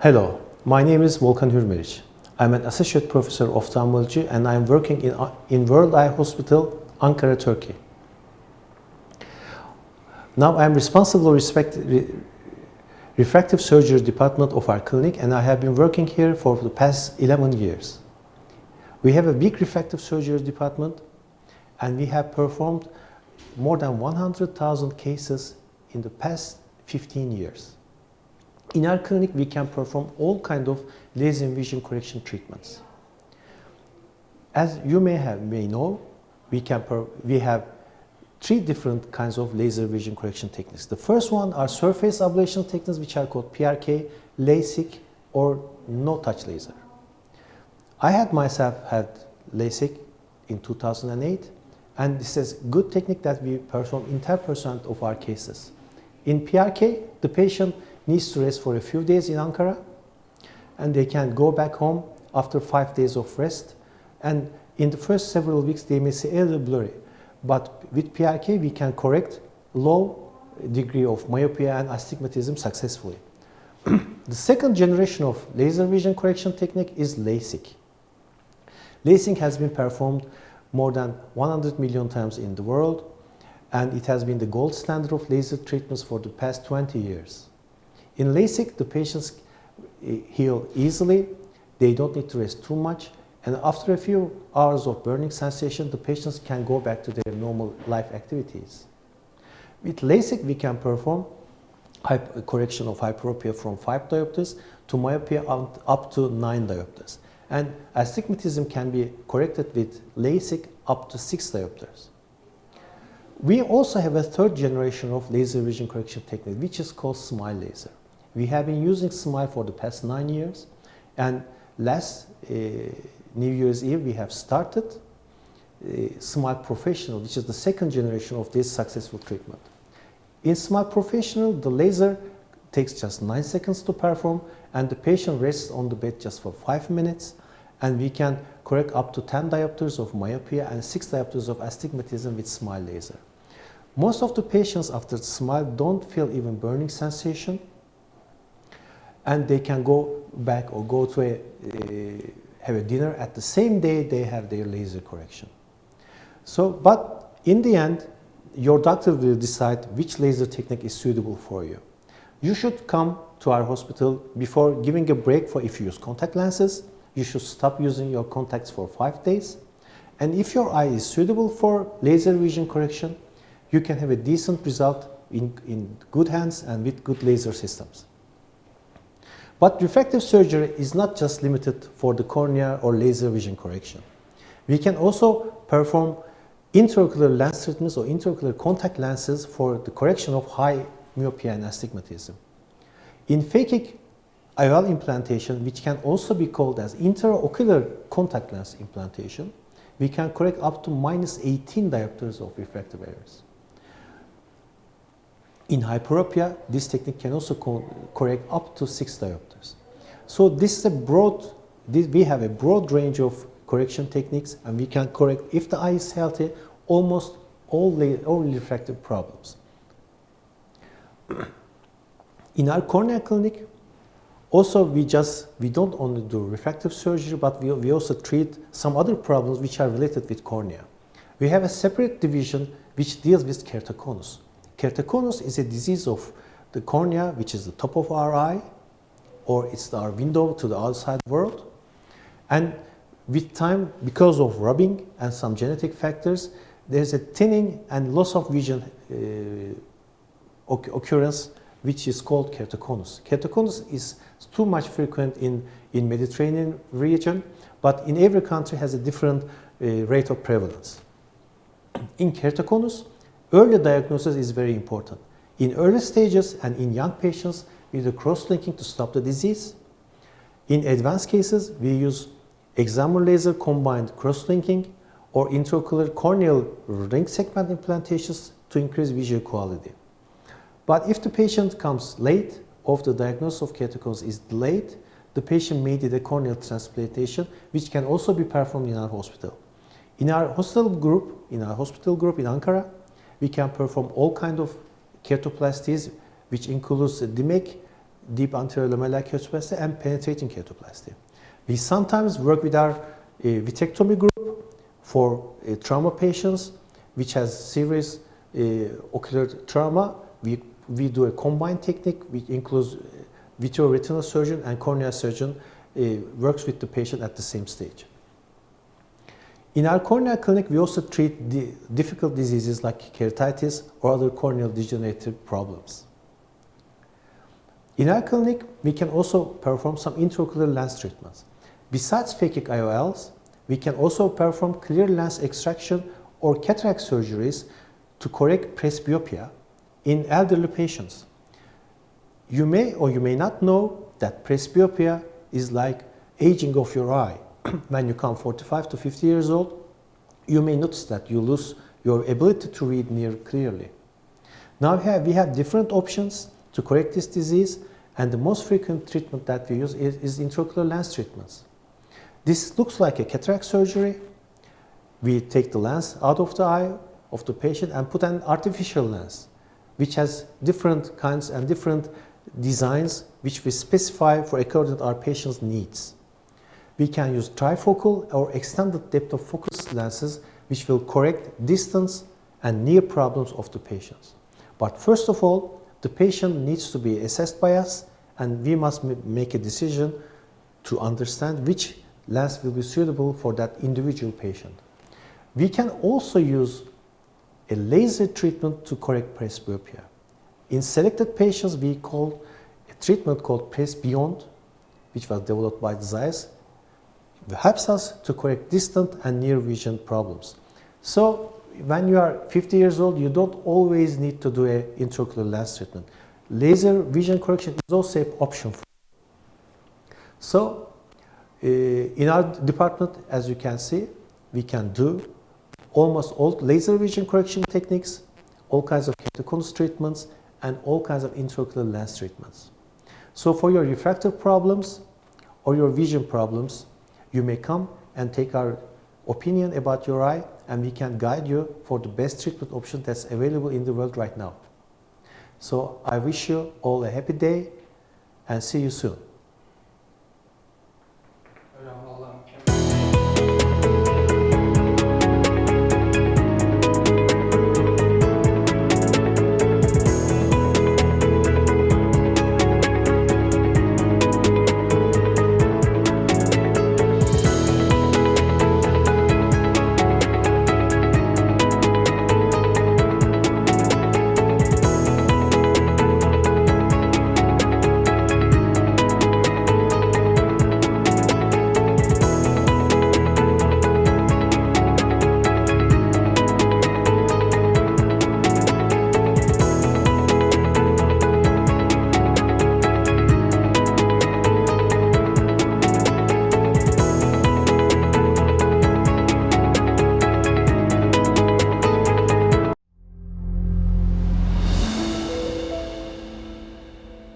Hello, my name is Volkan Hürmeriç. I'm an associate professor of ophthalmology and I'm working in World Eye Hospital, Ankara, Turkey. Now I'm responsible for refractive surgery department of our clinic and I have been working here for the past 11 years. We have a big refractive surgery department and we have performed more than 100,000 cases in the past 15 years. In our clinic, we can perform all kinds of laser vision correction treatments. As you may know, we have three different kinds of laser vision correction techniques. The first one are surface ablation techniques, which are called PRK, LASIK, or no-touch laser. I myself had LASIK in 2008, and this is a good technique that we perform in 10% of our cases. In PRK, the patient needs to rest for a few days in Ankara, and they can go back home after 5 days of rest. And in the first several weeks, they may see a little blurry. But with PRK, we can correct low degree of myopia and astigmatism successfully. The second generation of laser vision correction technique is LASIK. LASIK has been performed more than 100 million times in the world, and it has been the gold standard of laser treatments for the past 20 years. In LASIK, the patients heal easily, they don't need to rest too much, and after a few hours of burning sensation, the patients can go back to their normal life activities. With LASIK, we can perform correction of hyperopia from 5 diopters to myopia up to 9 diopters. And astigmatism can be corrected with LASIK up to 6 diopters. We also have a third generation of laser vision correction technique, which is called SMILE laser. We have been using SMILE for the past 9 years, and last New Year's Eve we have started SMILE Professional, which is the second generation of this successful treatment. In SMILE Professional, the laser takes just 9 seconds to perform, and the patient rests on the bed just for 5 minutes, and we can correct up to 10 diopters of myopia and 6 diopters of astigmatism with SMILE laser. Most of the patients after SMILE don't feel even burning sensation, and they can go back or go to have a dinner at the same day they have their laser correction. But in the end, your doctor will decide which laser technique is suitable for you. You should come to our hospital before giving a break for if you use contact lenses. You should stop using your contacts for 5 days. And if your eye is suitable for laser vision correction, you can have a decent result in good hands and with good laser systems. But refractive surgery is not just limited for the cornea or laser vision correction. We can also perform intraocular lens treatments or intraocular contact lenses for the correction of high myopia and astigmatism. In phakic IOL implantation, which can also be called as intraocular contact lens implantation, we can correct up to -18 diopters of refractive errors. In hyperopia, this technique can also correct up to 6 diopters. So this is we have a broad range of correction techniques, and we can correct, if the eye is healthy, almost all refractive problems. In our cornea clinic, also we don't only do refractive surgery, but we also treat some other problems which are related with cornea. We have a separate division which deals with keratoconus. Keratoconus is a disease of the cornea, which is the top of our eye, or it's our window to the outside world. And with time, because of rubbing and some genetic factors, there's a thinning and loss of vision occurrence, which is called keratoconus. Keratoconus is too much frequent in Mediterranean region, but in every country has a different rate of prevalence. In keratoconus, early diagnosis is very important. In early stages and in young patients, we do cross-linking to stop the disease. In advanced cases, we use excimer laser combined cross-linking or intraocular corneal ring segment implantations to increase visual quality. But if the patient comes late, or the diagnosis of keratoconus is delayed, the patient may need a corneal transplantation, which can also be performed in our hospital. In our hospital group in Ankara, we can perform all kinds of keratoplasties, which includes DMEK, deep anterior lamellar keratoplasty and penetrating keratoplasty. We sometimes work with our vitrectomy group for trauma patients which has serious ocular trauma. We do a combined technique which includes vitreoretinal surgeon and corneal surgeon works with the patient at the same stage. In our corneal clinic, we also treat difficult diseases like keratitis or other corneal degenerative problems. In our clinic, we can also perform some intraocular lens treatments. Besides phakic IOLs, we can also perform clear lens extraction or cataract surgeries to correct presbyopia in elderly patients. You may or you may not know that presbyopia is like aging of your eye. When you come 45 to 50 years old, you may notice that you lose your ability to read near clearly. Now we have different options to correct this disease, and the most frequent treatment that we use is intraocular lens treatments. This looks like a cataract surgery. We take the lens out of the eye of the patient and put an artificial lens, which has different kinds and different designs which we specify for according to our patient's needs. We can use trifocal or extended depth of focus lenses which will correct distance and near problems of the patients. But first of all, the patient needs to be assessed by us, and we must make a decision to understand which lens will be suitable for that individual patient. We can also use a laser treatment to correct presbyopia. In selected patients, we call a treatment called PresBeyond, which was developed by Zeiss. It helps us to correct distant and near vision problems. So when you are 50 years old, you don't always need to do an intraocular lens treatment. Laser vision correction is also an option. So in our department, as you can see, we can do almost all laser vision correction techniques, all kinds of keratoconus treatments, and all kinds of intraocular lens treatments. So for your refractive problems or your vision problems, you may come and take our opinion about your eye, and we can guide you for the best treatment option that's available in the world right now. So I wish you all a happy day and see you soon.